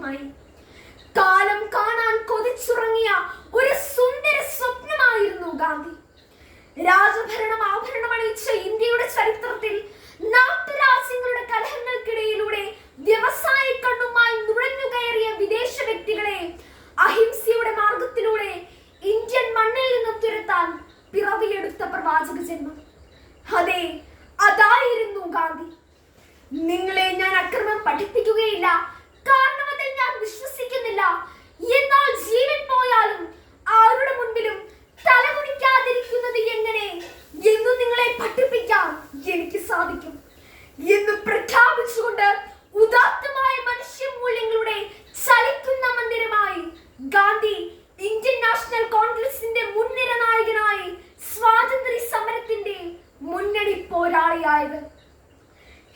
യാഥാർത്ഥ്യമായി. കാലം കാണാൻ കൊതിച്ചുറങ്ങിയ ഒരു സുന്ദര സ്വപ്നമായിരുന്നു ഗാന്ധി. രാജഭരണം ആഭരണമണിയിച്ച ഇന്ത്യയുടെ ചരിത്രത്തിൽ നാട്ടുരാജ്യങ്ങളുടെ കലഹങ്ങൾക്കിടയിലൂടെ വ്യവസായ കണ്ണുമായി നുഴഞ്ഞുകയറിയ വിദേശ വ്യക്തികളെ അഹിംസയുടെ മാർഗത്തിലൂടെ ഇന്ത്യൻ മണ്ണിൽ നിന്നും തുരത്താൻ പിറവിയെടുത്ത പ്രവാചക ജന്മം. അതെ, അതായിരുന്നു ഗാന്ധി. നിങ്ങളെ ഞാൻ അക്രമം പഠിപ്പിക്കുകയില്ല, കാരണം അതിൽ ഞാൻ വിശ്വസിക്കുന്നില്ല. എന്നാൽ ജീവൻ പോയാലും ആരുടെ മുൻപിലും തലകുനിക്കാതിരിക്കുന്നത് എങ്ങനെ എന്ന് നിങ്ങളെ പഠിപ്പിക്കാൻ എനിക്ക് സാധിക്കും എന്ന് പ്രഖ്യാപിച്ചുകൊണ്ട് ഉദാത്തമായ മനുഷ്യ മൂല്യങ്ങളുടെ ചലിക്കുന്ന മന്ദിരമായി ഗാന്ധി ഇന്ത്യൻ നാഷണൽ കോൺഗ്രസിന്റെ മുൻനിര നായകനായി സ്വാതന്ത്ര്യ സമരത്തിന്റെ മുന്നണി പോരാളിയായത്.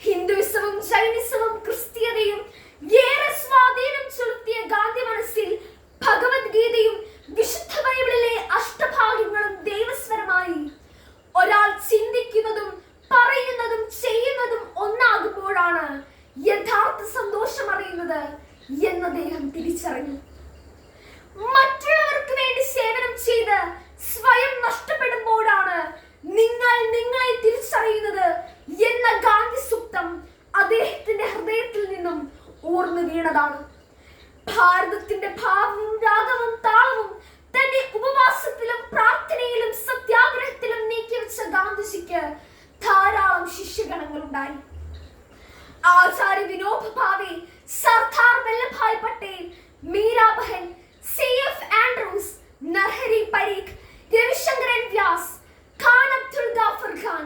ഹിന്ദുയിസവും ജൈനിസവും ക്രിസ്തീയതയും ഏറെ സ്വാധീനം ചെലുത്തിയ ഗാന്ധി മനസ്സിൽ ഭഗവത്ഗീതയും വിശുദ്ധ ബൈബിളിലെ അഷ്ടഭാഗ്യങ്ങളും ദൈവസ്വരമായി. ഒരാൾ ചിന്തിക്കുന്നതും പറയുന്നതും ചെയ്യുന്നതും ഒന്നാകുമ്പോഴാണ് യഥാർത്ഥ സന്തോഷം അറിയുന്നത് എന്ന് അദ്ദേഹം തിരിച്ചറിഞ്ഞു. മറ്റുള്ളവർക്ക് വേണ്ടി സേവനം ചെയ്ത് സ്വയം നഷ്ടപ്പെടുമ്പോഴാണ് നിങ്ങൾ നിങ്ങളെ തിരിച്ചറിയുന്നത് എന്ന ഗാന്ധി സൂക്തം അദ്ദേഹത്തിന്റെ ഹൃദയത്തിൽ നിന്നും ഊർന്നു വീണതാണ്. ഭാരതത്തിന്റെ ഭാവവും രാഗവും താളവും തന്റെ ഉപവാസത്തിലും പ്രാർത്ഥനയിലും സത്യാഗ്രഹത്തിലും നീക്കിവെച്ച ഗാന്ധിജിക്ക് ധാരാളം ശിഷ്യഗണങ്ങൾ ഉണ്ടായി. ആചാര്യ വിനോബ ഭാവെ, സർദാർ വല്ലഭായ് പട്ടേൽ, മീരാ ബഹൻ, CF ആൻഡ്രൂസ്, നർഹരി പരീഖ്, രവിശങ്കരൻ വ്യാസ്, ഖാൻ അബ്ദുൽ ഗാഫർ ഖാൻ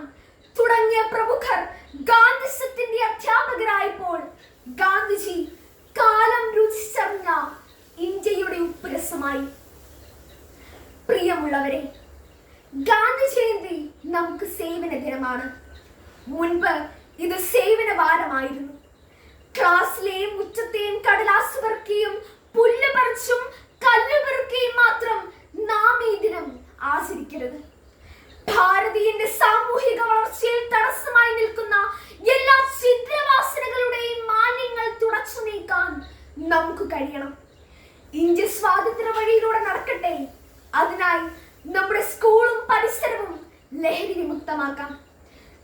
തുടങ്ങിയ പ്രമുഖർ ഗാന്ധിസത്തിന്റെ അധ്യാപകരായപ്പോൾ ഗാന്ധിജി കാലം രുചിച്ചറിഞ്ഞ ഇന്ത്യയുടെ ഉപ്പുരസമായി. പ്രിയമുള്ളവരെ, ഗാന്ധി ജയന്തി നമുക്ക് സേവന ദിനമാണ്. മുൻപ് ഇത് സേവന വാരമായിരുന്നു. ക്ലാസ്സിലെയും മുറ്റത്തെയും കടലാസ് പെറുക്കിയും പുല്ല് പറിച്ചും കല്ല് പെറുക്കിയും മാത്രം നാം ഈ ദിനം ആചരിക്കരുത്. ഭാരതീയന്റെ സാമൂഹിക വളർച്ചയിൽ തടസ്സമായി നിൽക്കുന്ന എല്ലാ ചിത്രവാസനകളുടെയും മാലിന്യങ്ങൾ തുടച്ചു നീക്കാൻ നമുക്ക് കഴിയണം. ഇന്ത്യ സ്വാതന്ത്ര്യ വഴിയിലൂടെ നടക്കട്ടെ. അതിനായി നമ്മുടെ സ്കൂളും പരിസരവും ലഹരി വിമുക്തമാക്കാം.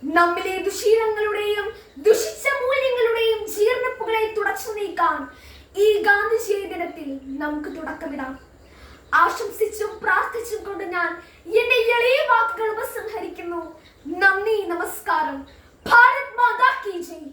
നമ്മിലെ ദുശീലങ്ങളുടെയും ദുഷിച്ച മൂല്യങ്ങളുടെയും ജീർണിപ്പുകളെ തുടച്ചു നീക്കാൻ ഈ ഗാന്ധി ദിനത്തിൽ നമുക്ക് തുടക്കമിടാം. ആശംസിച്ചും പ്രാർത്ഥിച്ചും കൊണ്ട് ഞാൻ എന്റെ എളിയ വാക്കുകൾ ഉപസംഹരിക്കുന്നു. നന്ദി, നമസ്കാരം. ഭാരത് മാതാ കി ജയ്.